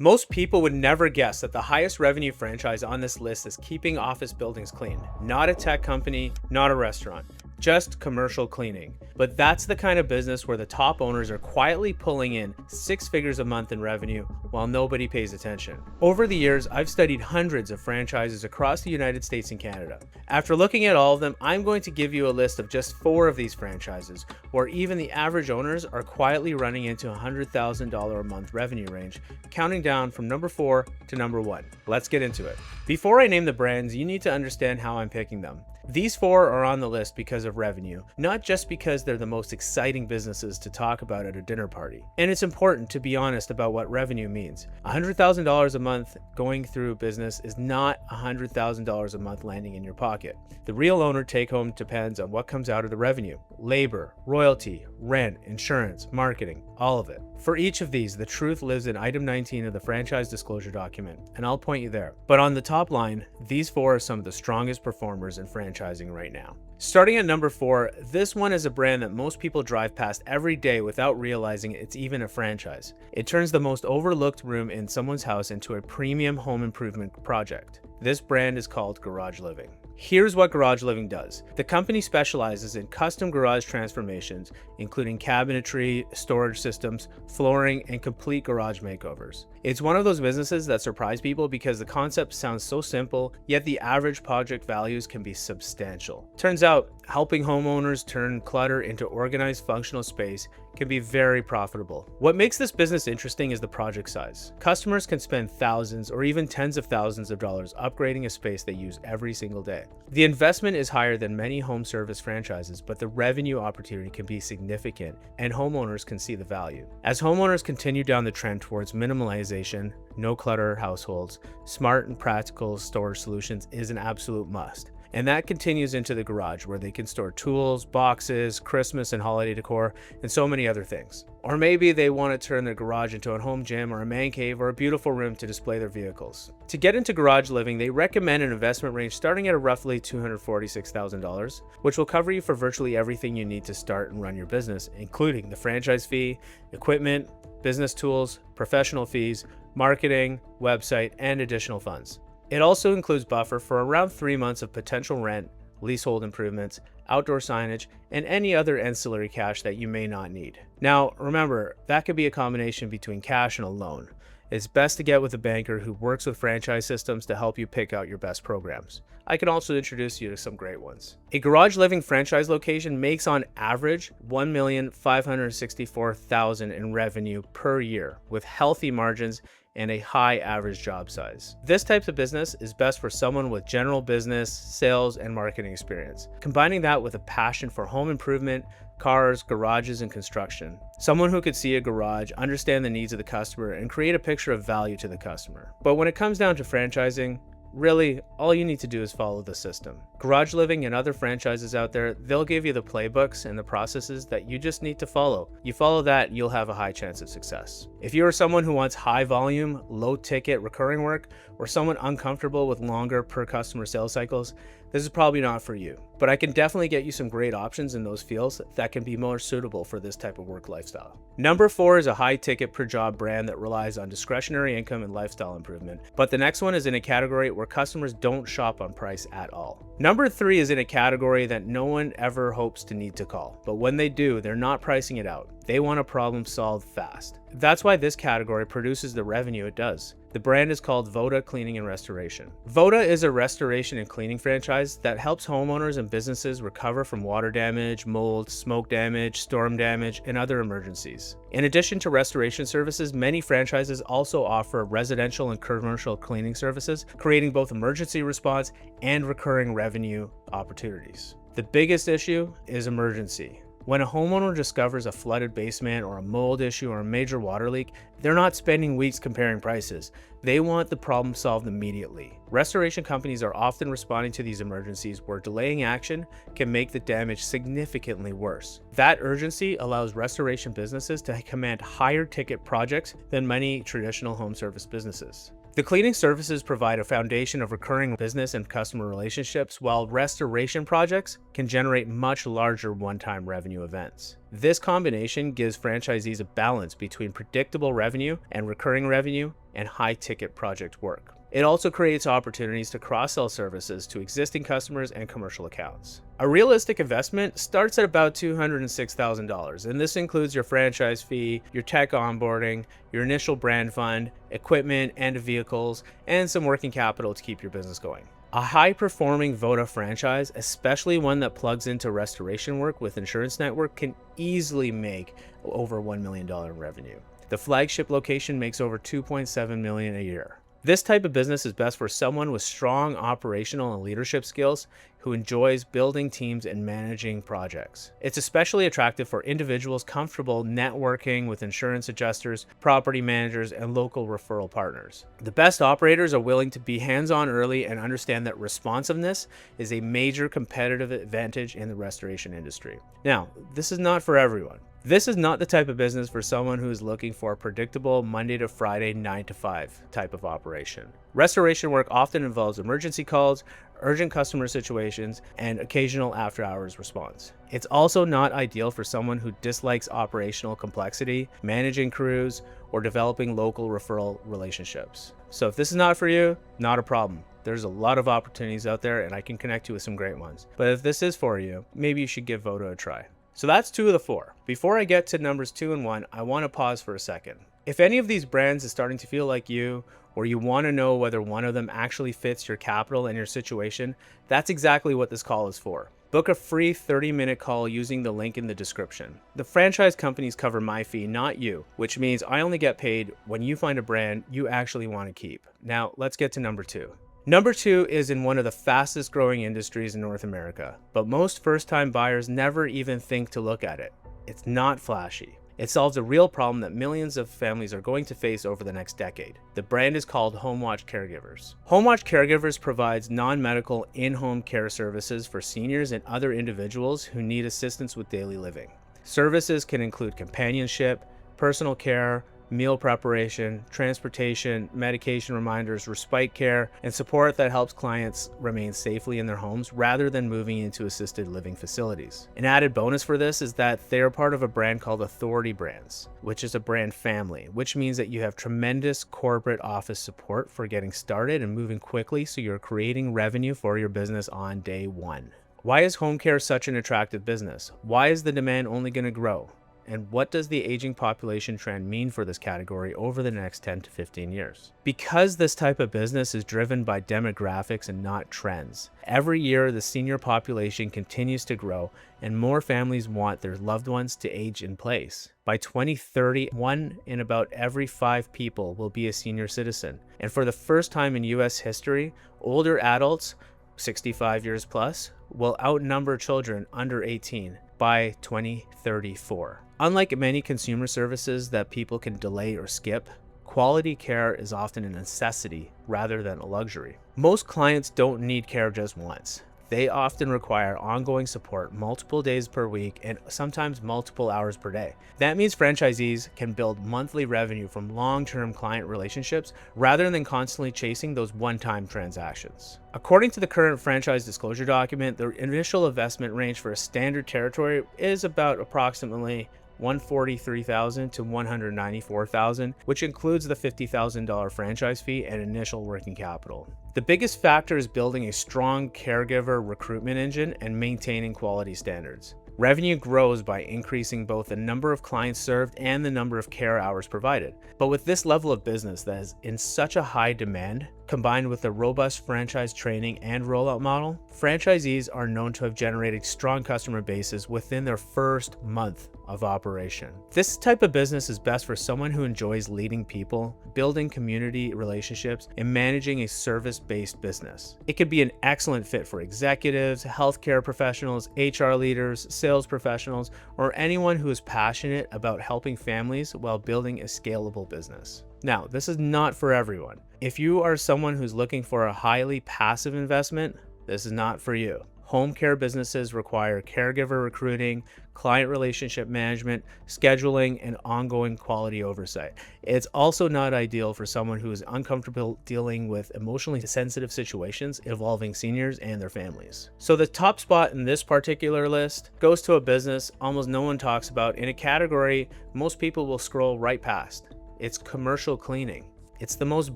Most people would never guess that the highest revenue franchise on this list is keeping office buildings clean. Not a tech company, not a restaurant, just commercial cleaning. But that's the kind of business where the top owners are quietly pulling in 6 figures a month in revenue while nobody pays attention. Over the years, I've studied hundreds of franchises across the United States and Canada. After looking at all of them, I'm going to give you a list of just 4 of these franchises, where even the average owners are quietly running into $100,000 a month revenue range, counting down from number 4 to number 1. Let's get into it. Before I name the brands, you need to understand how I'm picking them. These 4 are on the list because of revenue, not just because they're the most exciting businesses to talk about at a dinner party. And it's important to be honest about what revenue means. $100,000 a month going through business is not $100,000 a month landing in your pocket. The real owner take home depends on what comes out of the revenue: labor, royalty, rent, insurance, marketing, all of it. For each of these, the truth lives in item 19 of the franchise disclosure document, and I'll point you there. But on the top line, these 4 are some of the strongest performers in franchising right now. Starting at number 4, this one is a brand that most people drive past every day without realizing it's even a franchise. It turns the most overlooked room in someone's house into a premium home improvement project. This brand is called Garage Living. Here's what Garage Living does. The company specializes in custom garage transformations, including cabinetry, storage systems, flooring, and complete garage makeovers. It's one of those businesses that surprise people because the concept sounds so simple, yet the average project values can be substantial. Turns out, helping homeowners turn clutter into organized, functional space can be very profitable. What makes this business interesting is the project size. Customers can spend thousands or even tens of thousands of dollars upgrading a space they use every single day. The investment is higher than many home service franchises, but the revenue opportunity can be significant and homeowners can see the value. As homeowners continue down the trend towards minimalization, no clutter households, smart and practical storage solutions is an absolute must. And that continues into the garage, where they can store tools, boxes, Christmas and holiday decor, and so many other things. Or maybe they want to turn their garage into a home gym or a man cave or a beautiful room to display their vehicles. To get into garage living, they recommend an investment range starting at roughly $246,000, which will cover you for virtually everything you need to start and run your business, including the franchise fee, equipment, business tools, professional fees, marketing, website, and additional funds. It also includes buffer for around 3 months of potential rent, leasehold improvements, outdoor signage, and any other ancillary cash that you may not need. Now, remember, that could be a combination between cash and a loan. It's best to get with a banker who works with franchise systems to help you pick out your best programs. I can also introduce you to some great ones. A Garage Living franchise location makes on average $1,564,000 in revenue per year, with healthy margins and a high average job size. This type of business is best for someone with general business, sales, and marketing experience. Combining that with a passion for home improvement, cars, garages, and construction. Someone who could see a garage, understand the needs of the customer, and create a picture of value to the customer. But when it comes down to franchising, really, all you need to do is follow the system. Garage Living and other franchises out there, they'll give you the playbooks and the processes that you just need to follow. You follow that, you'll have a high chance of success. If you are someone who wants high volume, low ticket recurring work, or someone uncomfortable with longer per customer sales cycles, this is probably not for you. But I can definitely get you some great options in those fields that can be more suitable for this type of work lifestyle. Number 4 is a high ticket per job brand that relies on discretionary income and lifestyle improvement. But the next one is in a category where customers don't shop on price at all. Number 3 is in a category that no one ever hopes to need to call. But when they do, they're not pricing it out. They want a problem solved fast. That's why this category produces the revenue it does. The brand is called Voda Cleaning and Restoration. Voda is a restoration and cleaning franchise that helps homeowners and businesses recover from water damage, mold, smoke damage, storm damage, and other emergencies. In addition to restoration services, many franchises also offer residential and commercial cleaning services, creating both emergency response and recurring revenue opportunities. The biggest issue is emergency. When a homeowner discovers a flooded basement or a mold issue or a major water leak, they're not spending weeks comparing prices. They want the problem solved immediately. Restoration companies are often responding to these emergencies where delaying action can make the damage significantly worse. That urgency allows restoration businesses to command higher ticket projects than many traditional home service businesses. The cleaning services provide a foundation of recurring business and customer relationships, while restoration projects can generate much larger one-time revenue events. This combination gives franchisees a balance between predictable revenue and recurring revenue and high-ticket project work. It also creates opportunities to cross-sell services to existing customers and commercial accounts. A realistic investment starts at about $206,000, and this includes your franchise fee, your tech onboarding, your initial brand fund, equipment and vehicles, and some working capital to keep your business going. A high-performing Voda franchise, especially one that plugs into restoration work with insurance network, can easily make over $1 million in revenue. The flagship location makes over $2.7 million a year. This type of business is best for someone with strong operational and leadership skills who enjoys building teams and managing projects. It's especially attractive for individuals comfortable networking with insurance adjusters, property managers, and local referral partners. The best operators are willing to be hands-on early and understand that responsiveness is a major competitive advantage in the restoration industry. Now, this is not for everyone. This is not the type of business for someone who is looking for a predictable Monday to Friday 9 to 5 type of operation. Restoration work often involves emergency calls, urgent customer situations, and occasional after-hours response. It's also not ideal for someone who dislikes operational complexity, managing crews, or developing local referral relationships. So if this is not for you, not a problem. There's a lot of opportunities out there and I can connect you with some great ones. But if this is for you, maybe you should give Voda a try. So that's 2 of the 4. Before I get to numbers 2 and 1, I want to pause for a second. If any of these brands is starting to feel like you, or you want to know whether one of them actually fits your capital and your situation, that's exactly what this call is for. Book a free 30-minute call using the link in the description. The franchise companies cover my fee, not you, which means I only get paid when you find a brand you actually want to keep. Now, let's get to number 2. Number 2 is in one of the fastest growing industries in North America, but most first-time buyers never even think to look at it. It's not flashy. It solves a real problem that millions of families are going to face over the next decade. The brand is called Homewatch Caregivers. Homewatch Caregivers provides non-medical in-home care services for seniors and other individuals who need assistance with daily living. Services can include companionship, personal care, meal preparation, transportation, medication reminders, respite care, and support that helps clients remain safely in their homes rather than moving into assisted living facilities. An added bonus for this is that they are part of a brand called Authority Brands, which is a brand family, which means that you have tremendous corporate office support for getting started and moving quickly so you're creating revenue for your business on day one. Why is home care such an attractive business? Why is the demand only going to grow? And what does the aging population trend mean for this category over the next 10 to 15 years? Because this type of business is driven by demographics and not trends. Every year, the senior population continues to grow and more families want their loved ones to age in place. By 2030, 1 in about every 5 people will be a senior citizen. And for the first time in US history, older adults, 65 years plus, will outnumber children under 18 by 2034. Unlike many consumer services that people can delay or skip, quality care is often a necessity rather than a luxury. Most clients don't need care just once. They often require ongoing support multiple days per week and sometimes multiple hours per day. That means franchisees can build monthly revenue from long-term client relationships rather than constantly chasing those one-time transactions. According to the current franchise disclosure document, the initial investment range for a standard territory is about approximately $143,000 to $194,000, which includes the $50,000 franchise fee and initial working capital. The biggest factor is building a strong caregiver recruitment engine and maintaining quality standards. Revenue grows by increasing both the number of clients served and the number of care hours provided. But with this level of business that is in such a high demand, combined with a robust franchise training and rollout model, franchisees are known to have generated strong customer bases within their first month of operation. This type of business is best for someone who enjoys leading people, building community relationships, and managing a service-based business. It could be an excellent fit for executives, healthcare professionals, HR leaders, sales professionals, or anyone who is passionate about helping families while building a scalable business. Now, this is not for everyone. If you are someone who's looking for a highly passive investment, this is not for you. Home care businesses require caregiver recruiting, client relationship management, scheduling, and ongoing quality oversight. It's also not ideal for someone who is uncomfortable dealing with emotionally sensitive situations involving seniors and their families. So the top spot in this particular list goes to a business almost no one talks about in a category most people will scroll right past. It's commercial cleaning. It's the most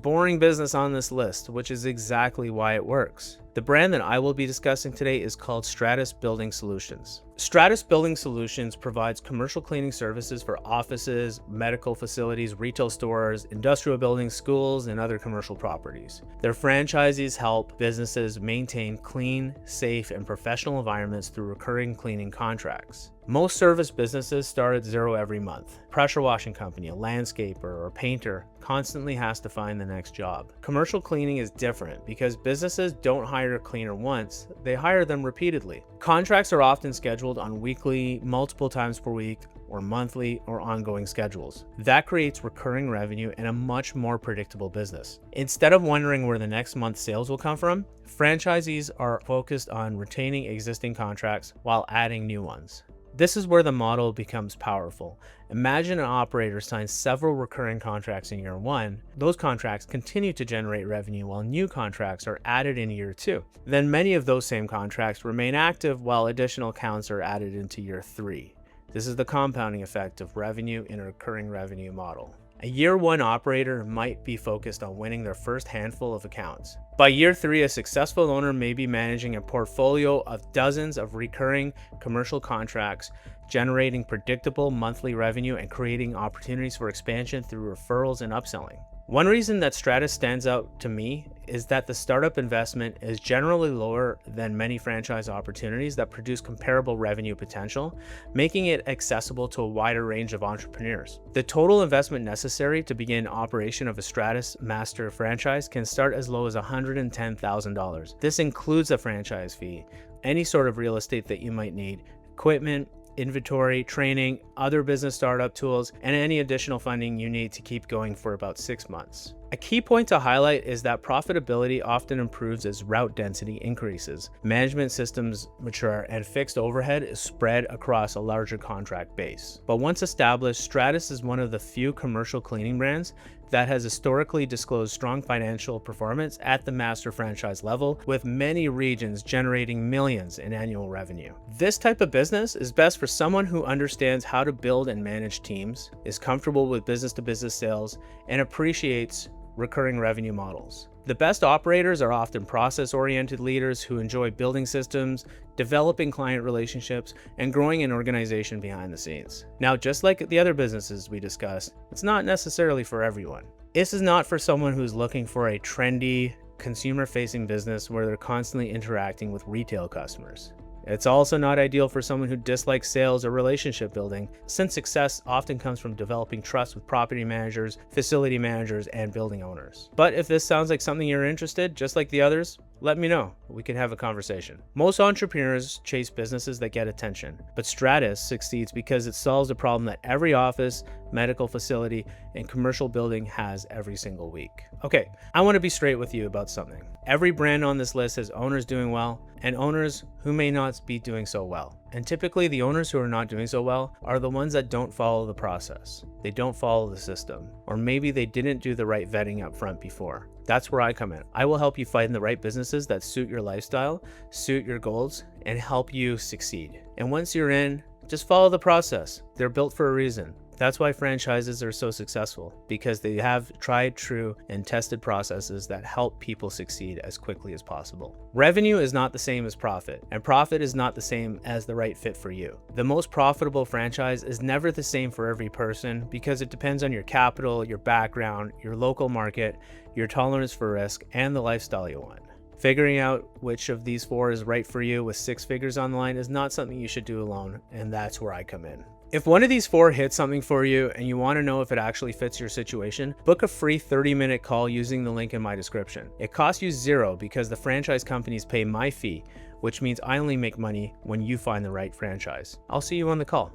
boring business on this list, which is exactly why it works. The brand that I will be discussing today is called Stratus Building Solutions. Stratus Building Solutions provides commercial cleaning services for offices, medical facilities, retail stores, industrial buildings, schools, and other commercial properties. Their franchisees help businesses maintain clean, safe, and professional environments through recurring cleaning contracts. Most service businesses start at zero every month. Pressure washing company, a landscaper, or painter constantly has to find the next job. Commercial cleaning is different because businesses don't hire a cleaner once, they hire them repeatedly. Contracts are often scheduled on weekly, multiple times per week, or monthly or ongoing schedules. That creates recurring revenue and a much more predictable business. Instead of wondering where the next month's sales will come from, franchisees are focused on retaining existing contracts while adding new ones. This is where the model becomes powerful. Imagine an operator signs several recurring contracts in year one. Those contracts continue to generate revenue while new contracts are added in year two. Then many of those same contracts remain active while additional accounts are added into year three. This is the compounding effect of revenue in a recurring revenue model. A year one operator might be focused on winning their first handful of accounts. By year three, a successful owner may be managing a portfolio of dozens of recurring commercial contracts, generating predictable monthly revenue and creating opportunities for expansion through referrals and upselling. One reason that Stratus stands out to me is that the startup investment is generally lower than many franchise opportunities that produce comparable revenue potential, making it accessible to a wider range of entrepreneurs. The total investment necessary to begin operation of a Stratus master franchise can start as low as $110,000. This includes a franchise fee, any sort of real estate that you might need, equipment, inventory, training, other business startup tools, and any additional funding you need to keep going for about 6 months. A key point to highlight is that profitability often improves as route density increases, management systems mature, and fixed overhead is spread across a larger contract base. But once established, Stratus is one of the few commercial cleaning brands that has historically disclosed strong financial performance at the master franchise level, with many regions generating millions in annual revenue. This type of business is best for someone who understands how to build and manage teams, is comfortable with business-to-business sales, and appreciates recurring revenue models. The best operators are often process-oriented leaders who enjoy building systems, developing client relationships, and growing an organization behind the scenes. Now, just like the other businesses we discussed, it's not necessarily for everyone. This is not for someone who's looking for a trendy, consumer-facing business where they're constantly interacting with retail customers. It's also not ideal for someone who dislikes sales or relationship building, since success often comes from developing trust with property managers, facility managers, and building owners. But if this sounds like something you're interested, just like the others, let me know. We can have a conversation. Most entrepreneurs chase businesses that get attention, but Stratus succeeds because it solves a problem that every office, medical facility, and commercial building has every single week. Okay, I want to be straight with you about something. Every brand on this list has owners doing well and owners who may not be doing so well. And typically the owners who are not doing so well are the ones that don't follow the process. They don't follow the system, or maybe they didn't do the right vetting up front before. That's where I come in. I will help you find the right businesses that suit your lifestyle, suit your goals, and help you succeed. And once you're in, just follow the process. They're built for a reason. That's why franchises are so successful, because they have tried, true, and tested processes that help people succeed as quickly as possible. Revenue is not the same as profit, and profit is not the same as the right fit for you. The most profitable franchise is never the same for every person because it depends on your capital, your background, your local market, your tolerance for risk, and the lifestyle you want. Figuring out which of these four is right for you with 6 figures on the line is not something you should do alone, and that's where I come in. If one of these 4 hits something for you and you want to know if it actually fits your situation, book a free 30-minute call using the link in my description. It costs you $0 because the franchise companies pay my fee, which means I only make money when you find the right franchise. I'll see you on the call.